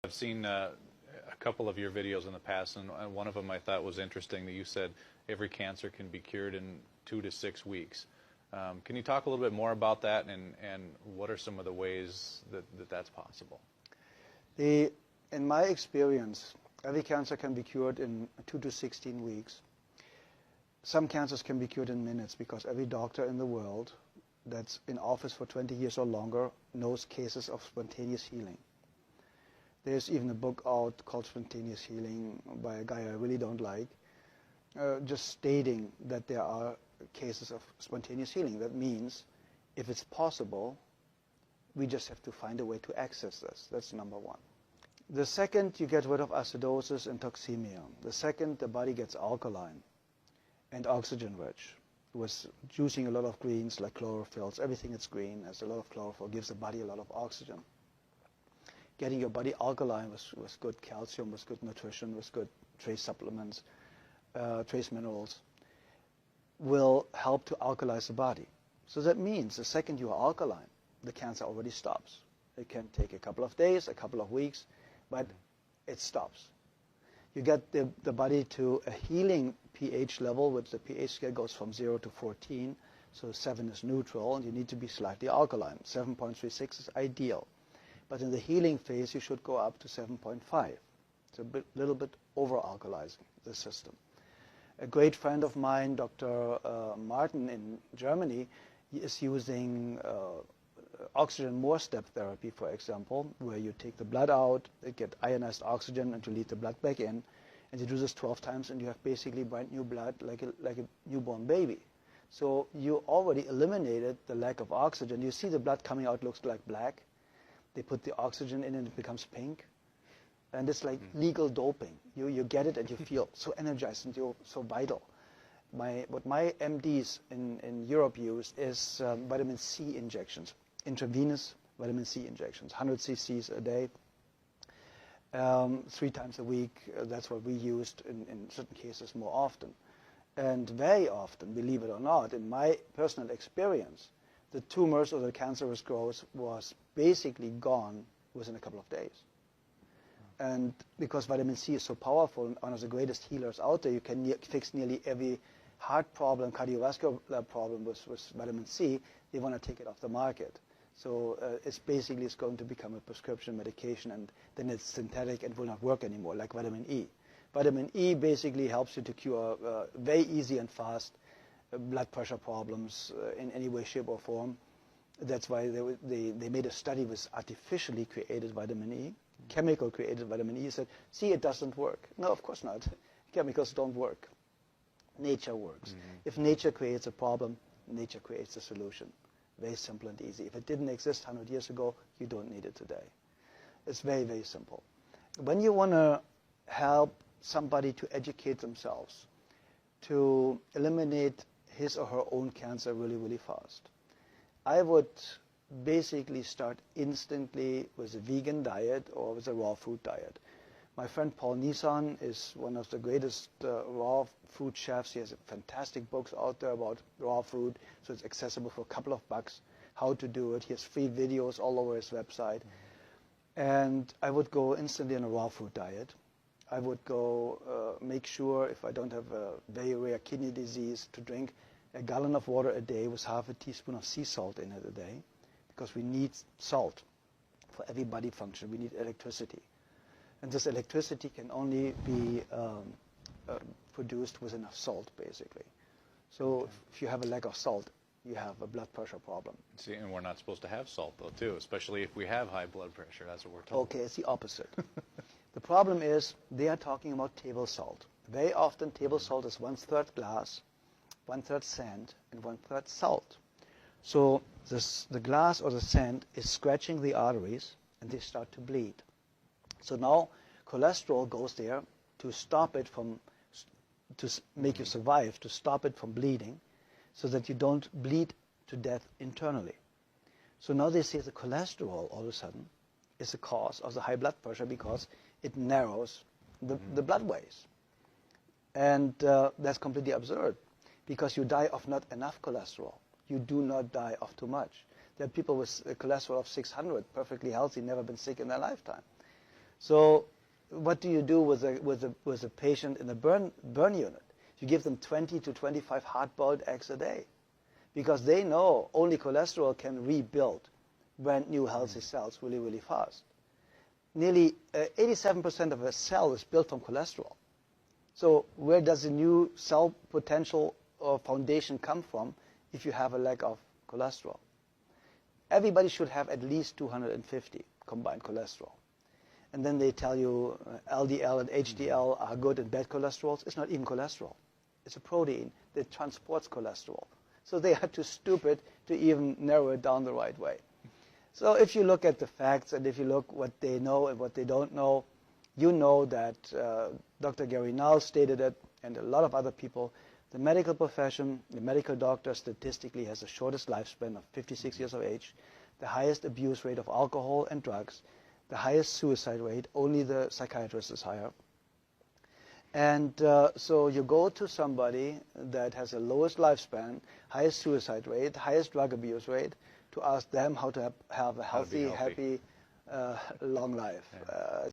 I've seen a couple of your videos in the past, and one of them I thought was interesting that you said every cancer can be cured in 2 to 6 weeks. Can you talk a little bit more about that, and what are some of the ways that that's possible? In my experience, every cancer can be cured in 2 to 16 weeks. Some cancers can be cured in minutes because every doctor in the world that's in office for 20 years or longer knows cases of spontaneous healing. There's even a book out called Spontaneous Healing by a guy I really don't like, just stating that there are cases of spontaneous healing. That means if it's possible, we just have to find a way to access this. That's number one. The second, you get rid of acidosis and toxemia. The second, the body gets alkaline and oxygen rich. With using a lot of greens like chlorophylls, everything that's green has a lot of chlorophyll, gives the body a lot of oxygen. Getting your body alkaline with good calcium, with good nutrition, with good trace supplements, trace minerals, will help to alkalize the body. So that means the second you are alkaline, the cancer already stops. It can take a couple of days, a couple of weeks, but it stops. You get the body to a healing pH level, which the pH scale goes from 0 to 14, so 7 is neutral, and you need to be slightly alkaline. 7.36 is ideal. But in the healing phase, you should go up to 7.5. It's a little bit over-alkalizing the system. A great friend of mine, Dr. Martin in Germany, is using oxygen more step therapy, for example, where you take the blood out, you get ionized oxygen, and you lead the blood back in. And you do this 12 times, and you have basically brand new blood like a newborn baby. So you already eliminated the lack of oxygen. You see the blood coming out looks like black. They put the oxygen in and it becomes pink. And it's like legal doping. You get it and you feel so energized and you're so vital. What my MDs in Europe use is vitamin C injections, intravenous vitamin C injections, 100 cc's a day, 3 times a week. That's what we used in certain cases more often. And very often, believe it or not, in my personal experience, the tumors or the cancerous growth was basically gone within a couple of days. And because vitamin C is so powerful and one of the greatest healers out there, you can fix nearly every heart problem, cardiovascular problem with vitamin C. They want to take it off the market. So it's going to become a prescription medication, and then it's synthetic and will not work anymore, like vitamin E. Vitamin E basically helps you to cure very easy and fast blood pressure problems in any way, shape, or form. That's why they made a study with artificially created vitamin E, chemical created vitamin E. Said, see, it doesn't work. No, of course not. Chemicals don't work. Nature works. If nature creates a problem, nature creates a solution. Very simple and easy. If it didn't exist 100 years ago, you don't need it today. It's very, very simple. When you want to help somebody to educate themselves, to eliminate his or her own cancer really, really fast, I would basically start instantly with a vegan diet or with a raw food diet. My friend Paul Nissan is one of the greatest raw food chefs. He has fantastic books out there about raw food, so it's accessible for a couple of bucks how to do it. He has free videos all over his website. And I would go instantly on a raw food diet. I would go make sure, if I don't have a very rare kidney disease, to drink a gallon of water a day with half a teaspoon of sea salt in it a day, because we need salt for every body function. We need electricity. And this electricity can only be produced with enough salt, basically. So if you have a lack of salt, you have a blood pressure problem. See, and we're not supposed to have salt, though, too, especially if we have high blood pressure. That's what we're told. Okay, it's the opposite. The problem is they are talking about table salt. Very often, table salt is 1/3 glass, 1/3 sand, and 1/3 salt. So the glass or the sand is scratching the arteries, and they start to bleed. So now cholesterol goes there to stop it to make you survive, to stop it from bleeding, so that you don't bleed to death internally. So now they say the cholesterol all of a sudden is the cause of the high blood pressure because it narrows the blood ways. And that's completely absurd, because you die of not enough cholesterol. You do not die of too much. There are people with a cholesterol of 600, perfectly healthy, never been sick in their lifetime. So what do you do with a patient in a burn unit? You give them 20 to 25 hard-boiled eggs a day, because they know only cholesterol can rebuild brand new healthy cells really, really fast. Nearly 87% of a cell is built from cholesterol. So where does the new cell potential or foundation come from if you have a lack of cholesterol? Everybody should have at least 250 combined cholesterol. And then they tell you LDL and HDL are good and bad cholesterols. It's not even cholesterol. It's a protein that transports cholesterol. So they are too stupid to even narrow it down the right way. So if you look at the facts and if you look what they know and what they don't know, you know that Dr. Gary Null stated it, and a lot of other people. The medical profession, the medical doctor statistically has the shortest lifespan of 56 years of age, the highest abuse rate of alcohol and drugs, the highest suicide rate. Only the psychiatrist is higher. And so you go to somebody that has the lowest lifespan, highest suicide rate, highest drug abuse rate, to ask them how to have a healthy, happy, long life. Yeah.